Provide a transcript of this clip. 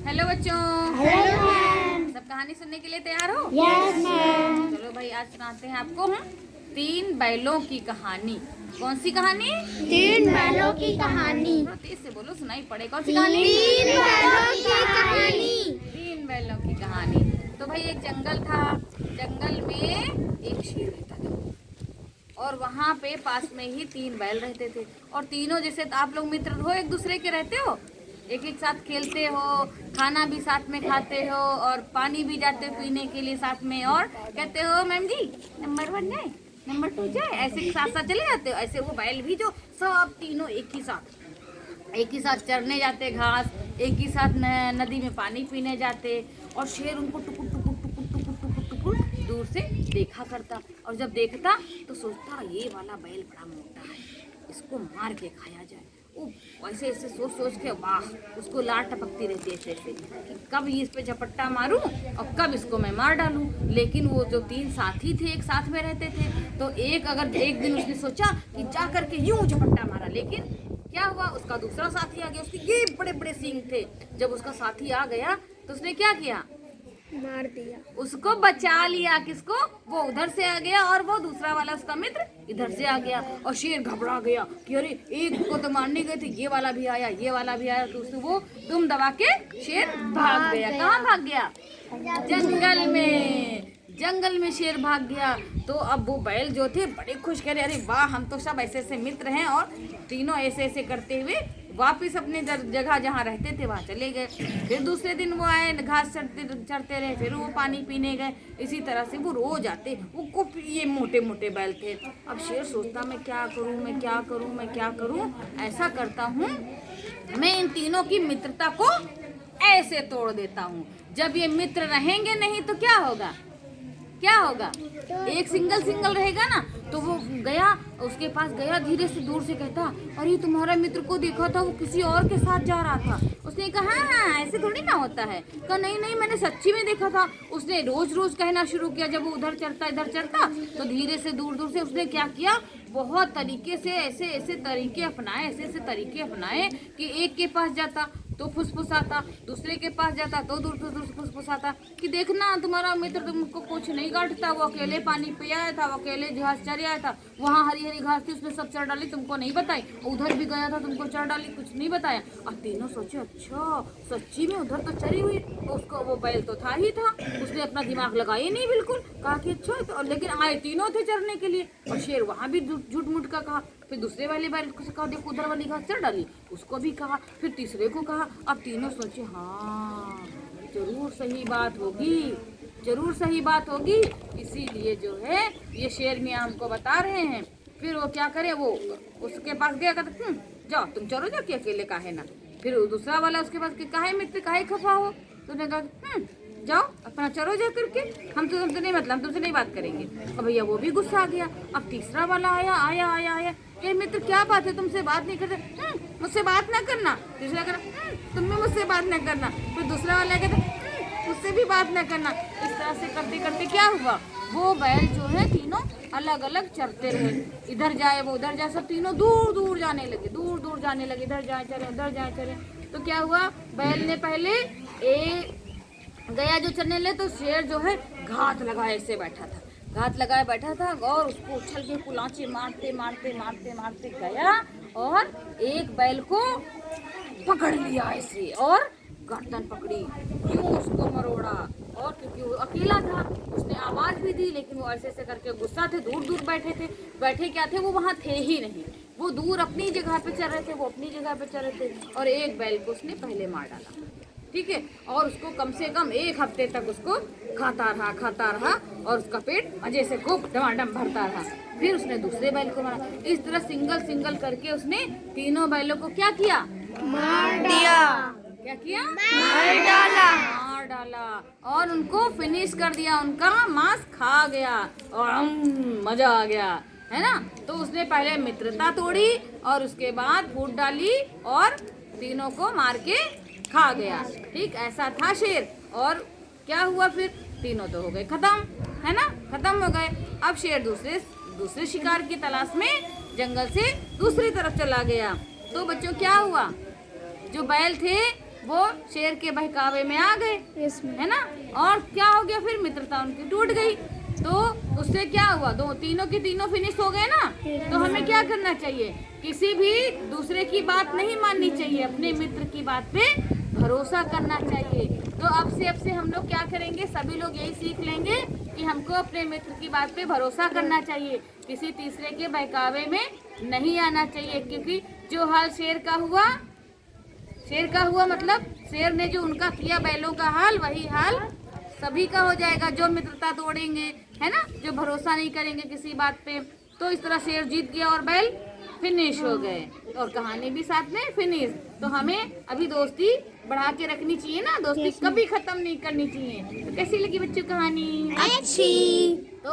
Hello बच्चों। Hello ma'am. सब कहानी सुनने के लिए तैयार हो? Yes ma'am. चलो भाई, आज सुनाते हैं आपको हम 3 बैलों की कहानी। कौन सी कहानी? 3 बैलों की कहानी। थोड़ा तेज से बोलो, सुनाई पड़े। कौन सी कहानी? 3 बैलों की कहानी। 3 बैलों की कहानी। तो भाई एक जंगल था। जंगल में एक शेर रहता था और वहाँ पे पास में ही 3 बैल रहते थे। और तीनों जैसे आप लोग मित्र हो, एक दूसरे के रहते हो, एक एक साथ खेलते हो, खाना भी साथ में खाते हो और पानी भी जाते हो पीने के लिए साथ में, और कहते हो मैम जी नंबर 1 जाए, नंबर 2 जाए, ऐसे साथ साथ चले जाते हो। ऐसे वो बैल भी जो सब तीनों एक ही साथ चरने जाते घास, एक ही साथ नदी में पानी पीने जाते। और शेर उनको टुकुर टुकुर टुकुर टुकुर टुकुर टुकुर दूर से देखा करता। और जब देखता तो सोचता ये वाला बैल बड़ा मोटा है, इसको मार के खाया जाए। वो ऐसे ऐसे सोच सोच के वाह, उसको लार टपकती रहती है ऐसे ऐसे कि कब इस पे झपट्टा मारूं और कब इसको मैं मार डालूं। लेकिन वो जो 3 साथी थे एक साथ में रहते थे, तो एक दिन उसने सोचा कि जा करके यूं झपट्टा मारा। लेकिन क्या हुआ, उसका दूसरा साथी आ गया, उसके ये बड़े बड़े सींग थे। जब उसका साथी आ गया तो उसने क्या किया, मार दिया, उसको बचा लिया। किसको? वो उधर से आ गया और वो दूसरा वाला उसका मित्र इधर से आ गया। और शेर घबरा गया कि अरे एक को तो मारने गए थे, ये वाला भी आया, ये वाला भी आया। तो उसने वो दुम दबा के शेर भाग गया। कहाँ भाग गया? जंगल में। जंगल में शेर भाग गया। तो अब वो बैल जो थे बड़े खुश, कह रहे अरे वाह, हम तो सब ऐसे ऐसे मित्र हैं। और तीनों ऐसे ऐसे करते हुए वापिस अपने जगह जहाँ रहते थे वहाँ चले गए। फिर दूसरे दिन वो आए, घास चरते रहे, फिर वो पानी पीने गए। इसी तरह से वो रोज आते। वो ये मोटे मोटे बैल थे। अब शेर सोचता मैं क्या करूँ, मैं क्या करूँ, मैं क्या करूँ। ऐसा करता हूँ, मैं इन तीनों की मित्रता को ऐसे तोड़ देता हूँ। जब ये मित्र रहेंगे नहीं तो क्या होगा, क्या होगा? एक सिंगल रहेगा ना। तो वो गया, उसके पास गया, धीरे से दूर से कहता अरे तुम्हारा मित्र को देखा था, वो किसी और के साथ जा रहा था। उसने कहा हाँ ऐसे थोड़ी ना होता है। कहा नहीं नहीं, मैंने सच्ची में देखा था। उसने रोज रोज कहना शुरू किया। जब वो उधर चढ़ता इधर चढ़ता तो धीरे से दूर से उसने क्या किया, बहुत तरीके से ऐसे ऐसे तरीके अपनाए कि एक के पास जाता तो फुसफुसाता, दूसरे के पास जाता तो दूर फुसफुसाता कि देखना तुम्हारा मित्र तुमको कुछ नहीं काटता, वो अकेले पानी पे आया था, वो अकेले घास चर आया था, वहाँ हरी हरी घास थी उसने सब चढ़ डाली, तुमको नहीं बताई। उधर भी गया था, तुमको चढ़ डाली, कुछ नहीं बताया। और तीनों सोचे अच्छा सच्ची में उधर तो चरी हुई। तो उसको वो बैल तो था ही था, उसने अपना दिमाग लगाया नहीं बिल्कुल। कहा कि अच्छा तो, लेकिन आए तीनों थे चरने के लिए। और शेर वहाँ भी झूठ मूठ का कहा। फिर दूसरे वाले बैल को कहा देखो उधर वाली घास चढ़ डाली, उसको भी कहा। फिर तीसरे को कहा। अब तीनों सोचे हाँ जरूर सही बात होगी, जरूर सही बात होगी, इसीलिए जो है ये शेर मियाँ हमको बता रहे हैं। फिर वो क्या करे, वो उसके पास गया, कहता जाओ तुम चलो जाओ कि अकेले काहे ना। फिर दूसरा वाला उसके पास काहे मित्र काहे खफा हो। तो उसने कहा जाओ अपना चलो जा करके, हम तो तुमसे नहीं मतलब तुमसे नहीं बात करेंगे। और भैया वो भी गुस्सा आ गया। अब तीसरा वाला आया कि मित्र क्या बात है, तुमसे बात नहीं करते, मुझसे बात ना करना। तीसरा कहा तुम भी मुझसे बात ना करना। फिर दूसरा वाला कहता मुझसे भी बात ना करना। इस तरह से करते करते क्या हुआ, वो बैल जो है तीनों अलग अलग चरते रहे। इधर जाए वो उधर जाए, सब तीनों दूर दूर जाने लगे, इधर जाए चरे उधर जाए चरे। तो क्या हुआ, बैल ने पहले गया जो चरने ले, तो शेर जो है घात लगाए ऐसे बैठा था और उसको उछल के कुलांचे मारते गया और एक बैल को पकड़ लिया ऐसे और गर्दन पकड़ी, यूं उसको मरोड़ा। और क्योंकि वो अकेला था उसने आवाज भी दी, लेकिन वो ऐसे करके गुस्सा थे, दूर बैठे क्या थे, वो वहाँ थे ही नहीं। वो दूर अपनी जगह पे चल रहे थे, और एक बैल को उसने पहले मार डाला, ठीक है। और उसको कम से कम 1 हफ्ते तक उसको खाता रहा और उसका पेट मजे से खूब डमाडम भरता रहा। फिर उसने दूसरे बैल को मारा। इस तरह सिंगल करके उसने तीनों बैलों को क्या किया, मार दिया। क्या किया, मार डाला और उनको फिनिश कर दिया, उनका मांस खा गया और मजा आ गया, है ना। तो उसने पहले मित्रता तोड़ी और उसके बाद फूट डाली और तीनों को मार के खा गया, ठीक। ऐसा था शेर। और क्या हुआ, फिर तीनों तो हो गए खत्म, है ना, खत्म हो गए। अब शेर दूसरे शिकार की तलाश में जंगल से दूसरी तरफ चला गया। तो बच्चों क्या हुआ, जो बैल थे वो शेर के बहकावे में आ गए, इसमें है ना। और क्या हो गया फिर, मित्रता उनकी टूट गई। तो उससे क्या हुआ, दो तीनों के तीनों फिनिश हो गए ना। तो हमें क्या करना चाहिए, किसी भी दूसरे की बात नहीं माननी चाहिए, अपने मित्र की बात पे भरोसा करना चाहिए। तो अब से हम लोग क्या करेंगे, सभी लोग यही सीख लेंगे कि हमको अपने मित्र की बात पे भरोसा करना चाहिए, किसी तीसरे के बहकावे में नहीं आना चाहिए। क्योंकि जो हाल शेर का हुआ मतलब शेर ने जो उनका किया बैलों का हाल, वही हाल सभी का हो जाएगा जो मित्रता तोड़ेंगे, है ना, जो भरोसा नहीं करेंगे किसी बात पे। तो इस तरह शेर जीत गया और बैल फिनिश हो गए, और कहानी भी साथ में फिनिश। तो हमें अभी दोस्ती बढ़ा के रखनी चाहिए ना, दोस्ती कभी खत्म नहीं करनी चाहिए। तो कैसी लगी बच्चों कहानी? अच्छी।